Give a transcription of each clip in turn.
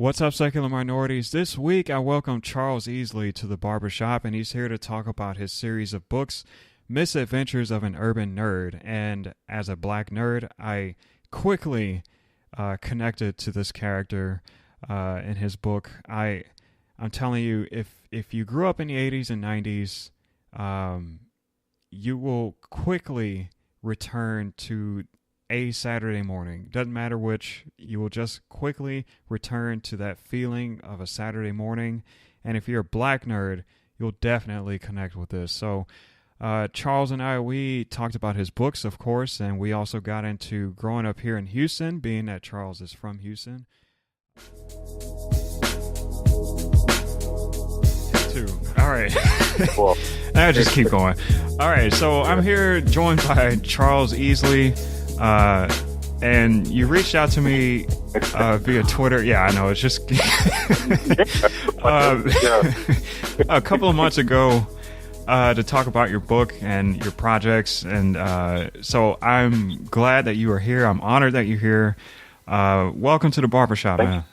What's up, secular minorities? This week, I welcome Charles Easley to the Barbershop, and he's here to talk about his series of books, Misadventures of an Urban Nerd. And as a black nerd, I quickly connected to this character in his book. I'm telling you, if you grew up in the 80s and 90s, you will quickly return to a Saturday morning. Doesn't matter which, you will just quickly return to that feeling of a Saturday morning. And if you're a black nerd, you'll definitely connect with this. So Charles and I, we talked about his books, of course, and we also got into growing up here in Houston, being that Charles is from Houston. Take two. All right. Well, I just keep going. All right, so I'm here joined by Charles Easley. And you reached out to me via Twitter. Yeah, I know. It's just a couple of months ago to talk about your book and your projects. And so I'm glad that you are here. I'm honored that you're here. Welcome to the Barbershop, man.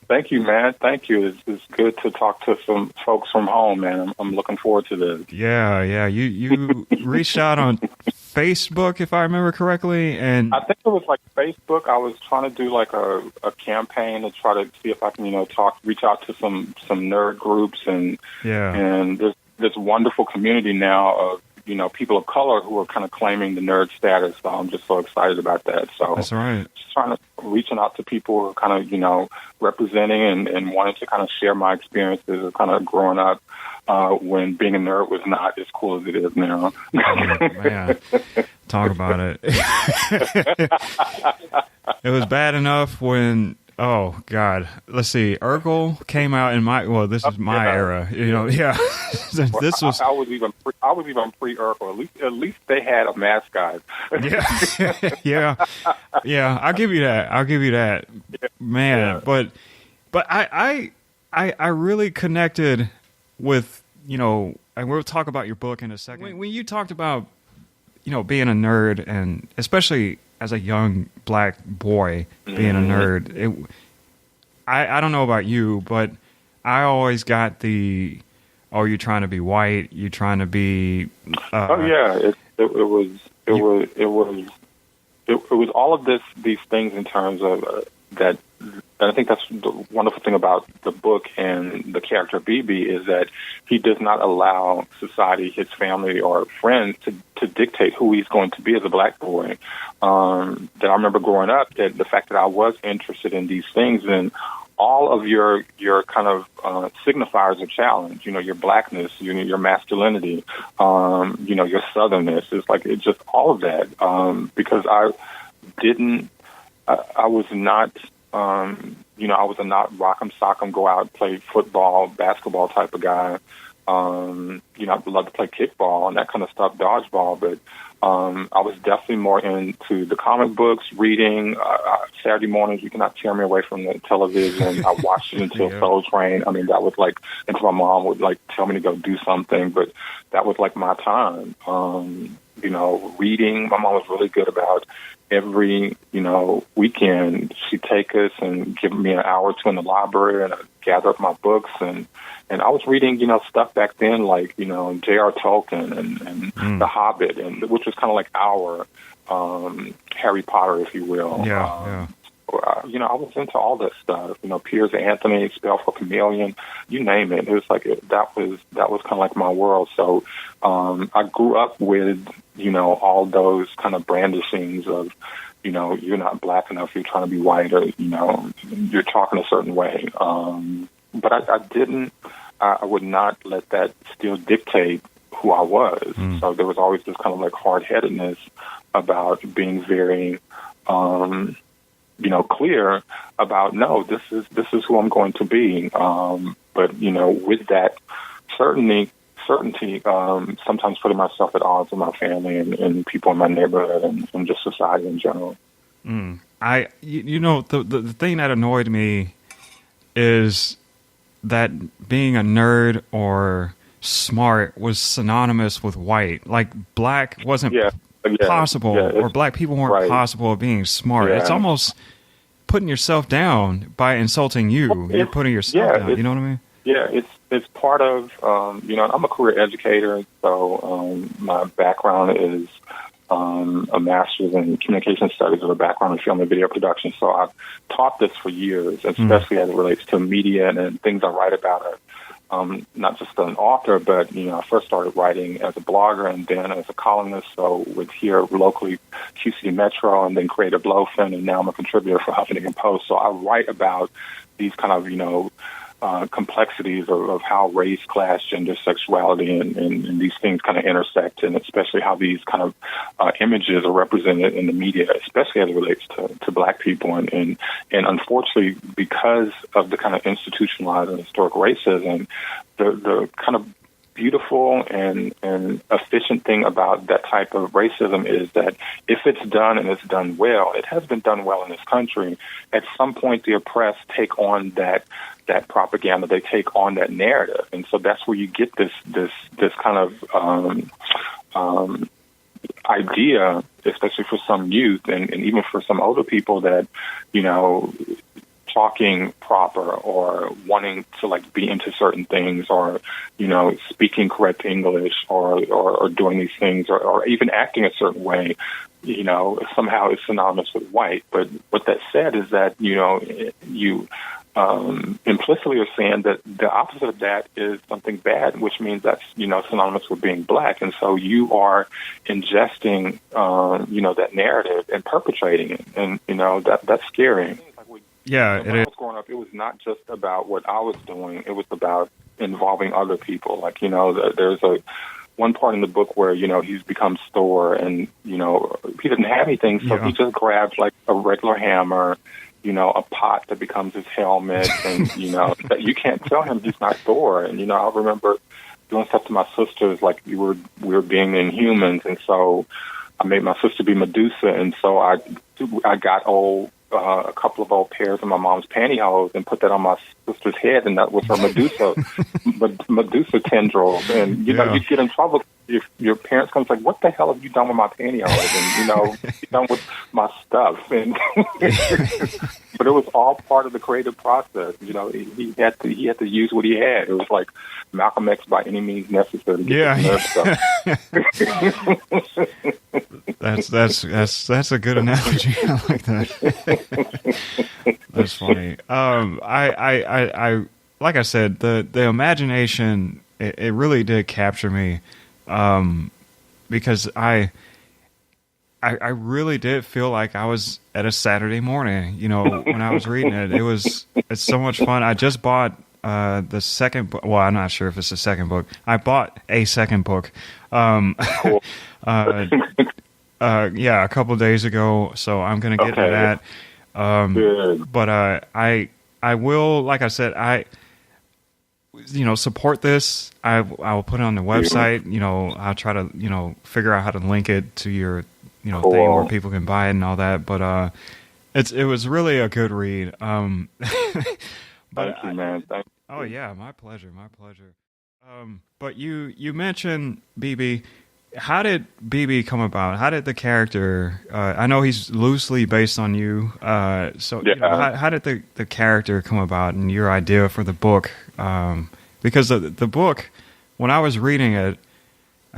Thank you, man. Thank you. It's good to talk to some folks from home, man. I'm looking forward to this. Yeah. You reached out on Facebook, if I remember correctly, and I think it was like Facebook. I was trying to do like a campaign to try to see if I can, reach out to some nerd groups, and there's this wonderful community now of people of color who are kind of claiming the nerd status. So I'm just so excited about that. So that's right. Just reaching out to people who are kind of representing and wanting to kind of share my experiences of kind of growing up when being a nerd was not as cool as it is now. Man, talk about it. It was bad enough when, oh God, let's see, Urkel came out in this is my era. This was. I was even pre-Urkel. At least they had a mascot. Yeah. I'll give you that. Man. Yeah. But I really connected with, and we'll talk about your book in a second. When you talked about, being a nerd, and especially as a young black boy being a nerd, I don't know about you, but I always got you're trying to be white, you're trying to be. It was all of these things in terms of that. And I think that's the wonderful thing about the book and the character BB is that he does not allow society, his family, or friends to dictate who he's going to be as a black boy. That I remember growing up, that the fact that I was interested in these things, and all of your kind of signifiers of challenge, your blackness, your masculinity, your southernness, it's just all of that. Because I was not. I was a not rock'em sock'em, go out, play football, basketball type of guy. I love to play kickball and that kind of stuff, dodgeball. But I was definitely more into the comic books, reading. Saturday mornings, you cannot tear me away from the television. I watched it until Soul Train. I mean, that was until my mom would tell me to go do something. But that was my time. Reading. My mom was really good about every, weekend, she'd take us and give me an hour or two in the library, and I'd gather up my books. And I was reading, stuff back then, J.R. Tolkien and The Hobbit, which was kind of our Harry Potter, if you will. Yeah. I was into all that stuff. Piers Anthony, Spell for Chameleon, you name it. It was that was kind of my world. So I grew up with all those kind of brandishings of you're not black enough, you're trying to be white, or you're talking a certain way. But I would not let that still dictate who I was. So there was always this kind of hard-headedness about being very clear about, no, this is who I'm going to be. But with that certainty, sometimes putting myself at odds with my family and people in my neighborhood and just society in general. The thing that annoyed me is that being a nerd or smart was synonymous with white. Black wasn't possible, or black people weren't possible of being smart. It's almost putting yourself down by insulting you. Well, you're putting yourself down. You know what I mean? Yeah, it's part of, I'm a career educator, so my background is a master's in communication studies with a background in film and video production. So I've taught this for years, especially as it relates to media and things I write about. Not just an author, but, I first started writing as a blogger and then as a columnist. So with here locally, QCD Metro, and then Creative Loafing, and now I'm a contributor for Huffington Post. So I write about these kind of, complexities of how race, class, gender, sexuality, and these things kind of intersect, and especially how these kind of images are represented in the media, especially as it relates to Black people. And unfortunately, because of the kind of institutionalized and historic racism, the kind of beautiful and efficient thing about that type of racism is that if it's done and it's done well, it has been done well in this country. At some point, the oppressed take on that propaganda, they take on that narrative, and so that's where you get this kind of idea, especially for some youth and even for some older people, that talking proper or wanting to be into certain things, or speaking correct English, or doing these things, or even acting a certain way, somehow is synonymous with white. But what that said is that you implicitly are saying that the opposite of that is something bad, which means that's synonymous with being Black, and so you are ingesting that narrative and perpetrating it, and that's scary. Yeah, when I was growing up, it was not just about what I was doing; it was about involving other people. There's one part in the book where he's become Thor, and he doesn't have anything, so he just grabs a regular hammer, a pot that becomes his helmet, and that you can't tell him he's not Thor. And I remember doing stuff to my sisters, like we were being Inhumans, and so I made my sister be Medusa, and so I got a couple of old pairs of my mom's pantyhose and put that on my sister's head, and that was her Medusa tendrils. And you get in trouble if your parents come like, "What the hell have you done with my pantyhose?" And you done with my stuff. And but it was all part of the creative process. He had to use what he had. It was like Malcolm X by any means necessary to get the nerve stuff. That's a good analogy. I like that. That's funny. I like I said, the imagination, it really did capture me, because I really did feel like I was at a Saturday morning, when I was reading it. It's so much fun. I just bought the second book. Well, I'm not sure if it's the second book. I bought a second book. Cool. A couple of days ago, so I'm going to get to that. Good. But I will, like I said, support this. I will put it on the website. I'll try to, figure out how to link it to your, thing where people can buy it and all that. But it was really a good read. But Thank you, man. Thank you. Oh yeah, my pleasure. But you mentioned BB. How did BB come about? How did the character? I know he's loosely based on you. How did the character come about and your idea for the book? Because the book, when I was reading it,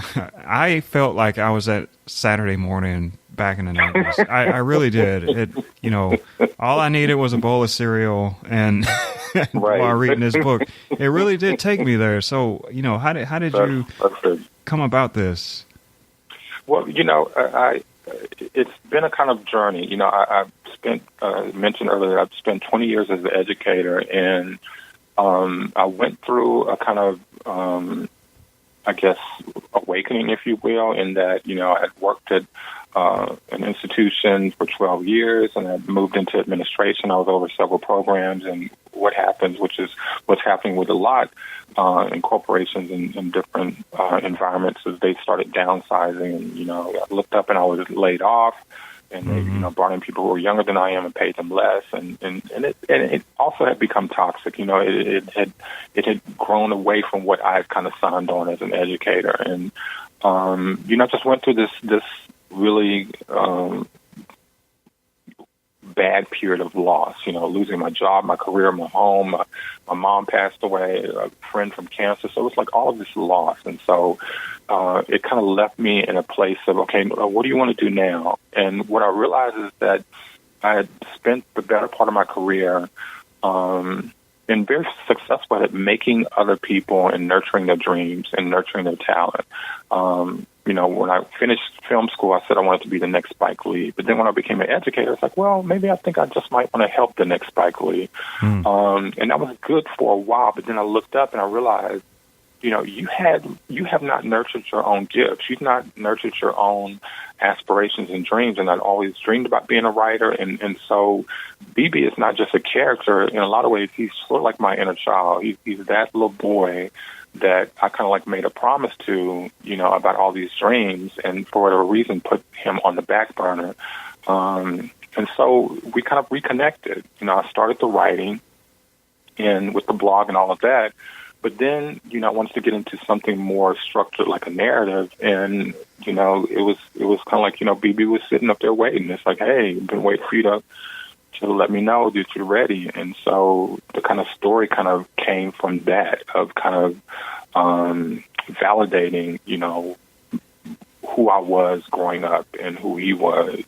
I felt like I was at Saturday morning back in the 90s. I really did. All I needed was a bowl of cereal and while reading this book, it really did take me there. So, how did you come about this? Well, it's been a kind of journey. I've spent, mentioned earlier, I've spent 20 years as an educator, and I went through a kind of, awakening, if you will, in that, I had worked at an institution for 12 years, and I moved into administration. I was over several programs, and what happens, which is what's happening with a lot in corporations and different environments, is they started downsizing, and, I looked up and I was laid off, and they, brought in people who were younger than I am and paid them less, and it also had become toxic. It had grown away from what I had kind of signed on as an educator, and I just went through this really bad period of loss, losing my job, my career, my home. My mom passed away, a friend from cancer. So it was like all of this loss. And so it kind of left me in a place of, okay, what do you want to do now? And what I realized is that I had spent the better part of my career been very successful at making other people and nurturing their dreams and nurturing their talent. When I finished film school, I said I wanted to be the next Spike Lee. But then when I became an educator, it's like, well, maybe I think I just might want to help the next Spike Lee. And that was good for a while. But then I looked up and I realized, you have not nurtured your own gifts. You've not nurtured your own aspirations and dreams. And I'd always dreamed about being a writer. And so BB is not just a character. In a lot of ways, he's sort of like my inner child. He's that little boy that I kind of like made a promise to, about all these dreams, and for whatever reason put him on the back burner. And so we kind of reconnected. I started the writing and with the blog and all of that. But then, I wanted to get into something more structured, like a narrative. And, it was kind of like, BB was sitting up there waiting. It's like, hey, I've been waiting for you to let me know that you're ready. And so the kind of story kind of came from that, of kind of validating, who I was growing up and who he was.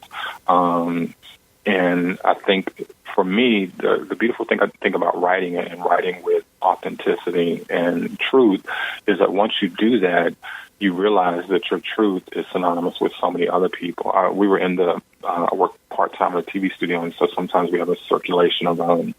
And I think for me, the beautiful thing I think about writing and writing with authenticity and truth is that once you do that, you realize that your truth is synonymous with so many other people. We were I work part-time at a TV studio, and so sometimes we have a circulation of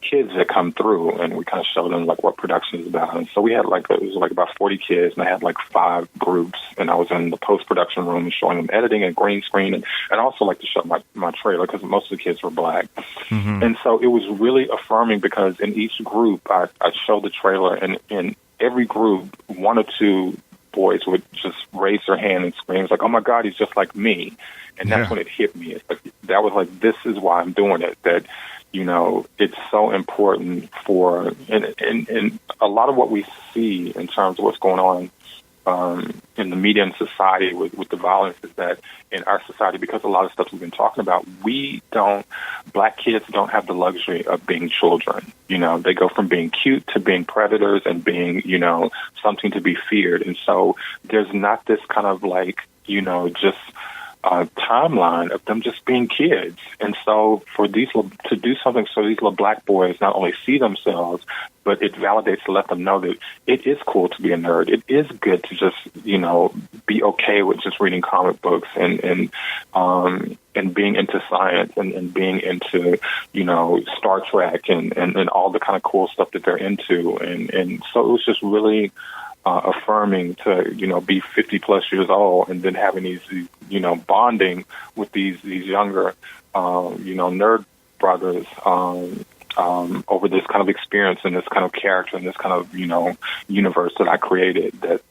kids that come through, and we kind of show them like what production is about. And so we had it was like about 40 kids, and I had like 5 groups, and I was in the post-production room showing them editing and green screen, and I also like to show my trailer because most of the kids were black. And so it was really affirming because in each group I'd show the trailer, and in every group 1 or 2 boys would just raise their hand and scream. It's like, oh my God, he's just like me. And that's when it hit me. It's like, that was like, this is why I'm doing it. That, it's so important for, and a lot of what we see in terms of what's going on in the media and society with the violence is that in our society, because a lot of stuff we've been talking about, black kids don't have the luxury of being children. They go from being cute to being predators and being, something to be feared. And so there's not this kind of like, just timeline of them just being kids. And so for to do something so these little black boys not only see themselves, but it validates to let them know that it is cool to be a nerd. It is good to just, be okay with just reading comic books and being into science and being into, Star Trek and all the kind of cool stuff that they're into. And so it was just really affirming to, be 50 plus years old and then having these, bonding with these younger, nerd brothers, over this kind of experience and this kind of character and this kind of, universe that I created, that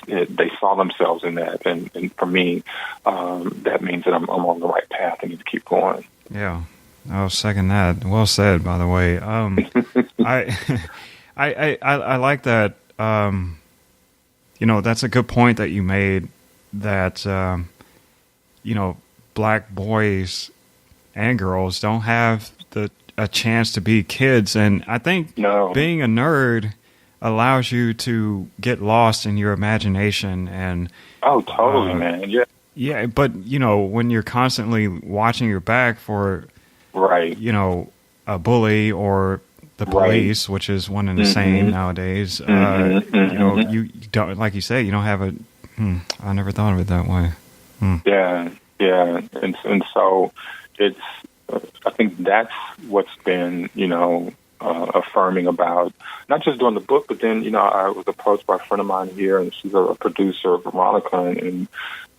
they saw themselves in that. And for me, that means that I'm on the right path. I need to keep going. Yeah. I'll second that. Well said, by the way. I like that. That's a good point that you made, that, black boys and girls don't have a chance to be kids. And I think being a nerd allows you to get lost in your imagination. And oh, totally, man. Yeah. Yeah. But, when you're constantly watching your back for, right, a bully or the police, which is one and the same nowadays. You don't, like you say, you don't have I never thought of it that way. Yeah. And so it's, I think that's what's been, affirming about not just doing the book, but then, I was approached by a friend of mine here, and she's a producer, Veronica,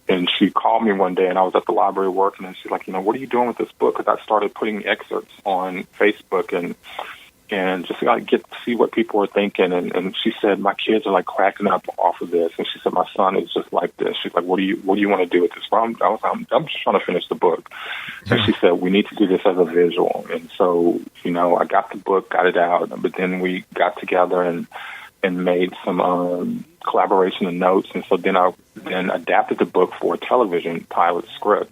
and she called me one day, and I was at the library working, and she's like, what are you doing with this book? Because I started putting excerpts on Facebook and just like get to see what people are thinking. And she said, my kids are like cracking up off of this. And she said, my son is just like this. She's like, what do you want to do with this? Well, I'm just trying to finish the book. And she said, we need to do this as a visual. And so, I got the book, got it out, but then we got together and made some collaboration and notes. And so then I adapted the book for a television pilot script.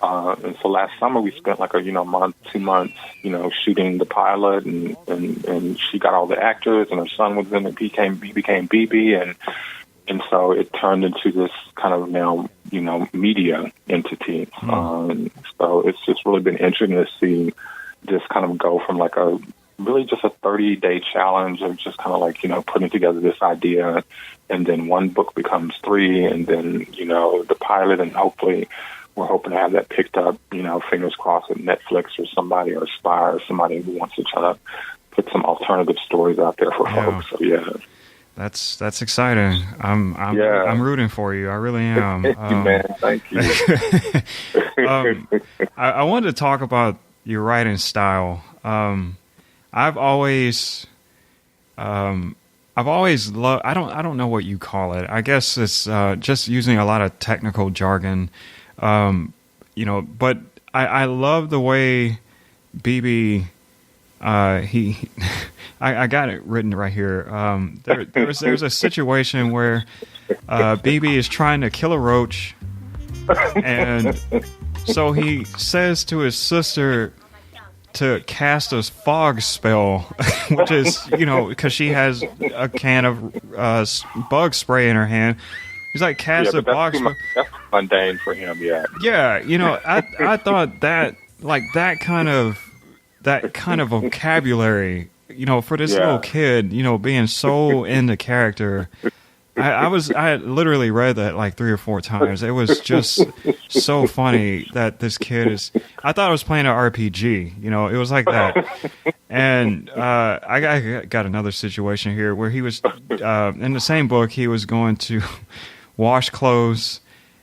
And so last summer we spent like a month, 2 months, shooting the pilot, and she got all the actors, and her son was in it. He became BB, and so it turned into this kind of now media entity. So it's just really been interesting to see this kind of go from like a really just a 30-day challenge of just kind of like putting together this idea, and then one book becomes 3, and then the pilot, and hopefully we're hoping to have that picked up, fingers crossed, with Netflix or somebody, or Aspire, or somebody who wants to try to put some alternative stories out there for folks. So yeah, that's exciting. I'm rooting for you. I really am. Thank you, man. Thank you. I wanted to talk about your writing style. I've always loved. I don't know what you call it. I guess it's just using a lot of technical jargon. But I love the way BB. I got it written right here. There's a situation where BB is trying to kill a roach, and so he says to his sister to cast a fog spell, which is because she has a can of bug spray in her hand. He's like, cast a fog spell. That's mundane for him. Yeah. I thought that that kind of vocabulary, for this little kid, being so into character. I had literally read that like 3 or 4 times. It was just so funny that this kid is. I thought I was playing an RPG. It was like that. And I got another situation here where he was in the same book. He was going to wash clothes,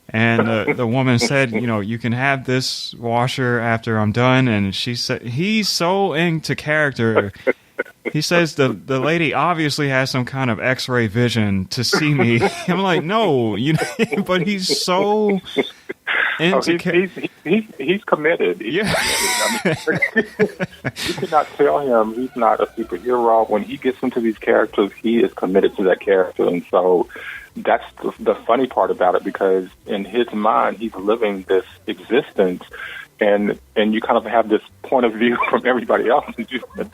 and the woman said, you can have this washer after I'm done. And she said, he's so into character. He says the lady obviously has some kind of X-ray vision to see me. I'm like, no, but he's so into he's committed. Yeah. You cannot tell him he's not a superhero. When he gets into these characters, he is committed to that character. And so that's the funny part about it, because in his mind, he's living this existence. And you kind of have this point of view from everybody else. He's this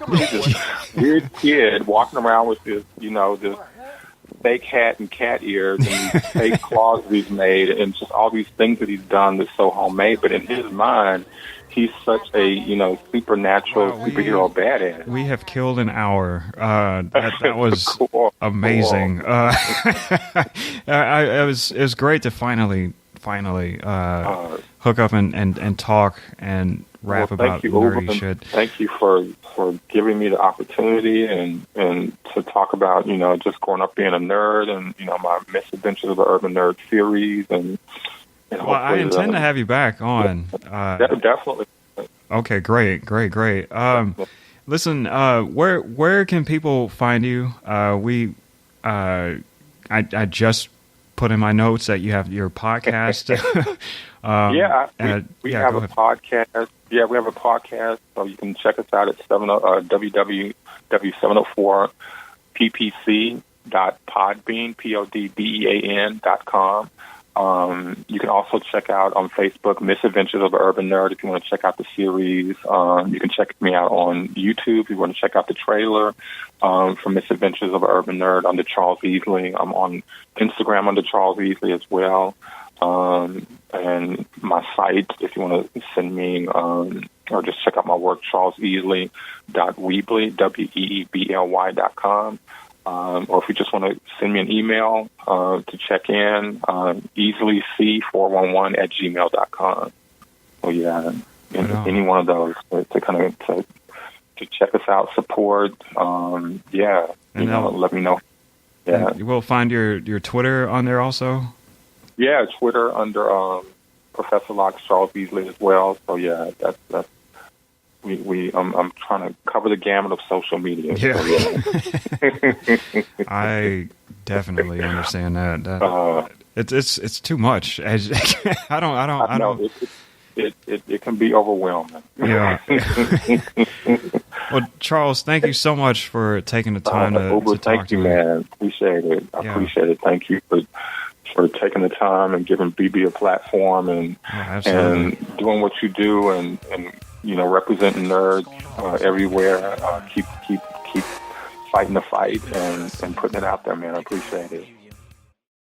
weird kid walking around with this, this fake hat and cat ears and these fake claws that he's made, and just all these things that he's done that's so homemade. But in his mind, he's such a supernatural superhero badass. We have killed an hour. That was cool. Amazing. Cool. It was great to finally hook up and talk and rap about nerdy shit. Thank you for giving me the opportunity and to talk about just growing up being a nerd, and my Misadventures of the Urban Nerd series, and well, I intend to have you back on. Definitely. Okay, great. Listen, where can people find you? I just put in my notes that you have your podcast. We have a podcast. Yeah, we have a podcast, so you can check us out at www.ppc.podbean.com. You can also check out on Facebook Misadventures of the Urban Nerd if you want to check out the series. You can check me out on YouTube if you want to check out the trailer for Misadventures of the Urban Nerd under Charles Easley. I'm on Instagram under Charles Easley as well. And my site, if you want to send me or just check out my work, charleseasley.weebly, weebly.com. Or if you just want to send me an email to check in, easelyc411@gmail.com. So yeah, any one of those to kind of to check us out, support. Let me know. Yeah, you will find your Twitter on there also. Yeah, Twitter under Professor Locke Charles Easley as well. So yeah, that's. I'm trying to cover the gamut of social media. Yeah. So, yeah. I definitely understand that. It's too much. I don't. It can be overwhelming. Yeah. Well, Charles, thank you so much for taking the time to talk to me. Thank you, man. Appreciate it. I appreciate it. Thank you for for taking the time and giving BB a platform and doing what you do and representing nerds everywhere. Keep fighting the fight and putting it out there, man. I appreciate it.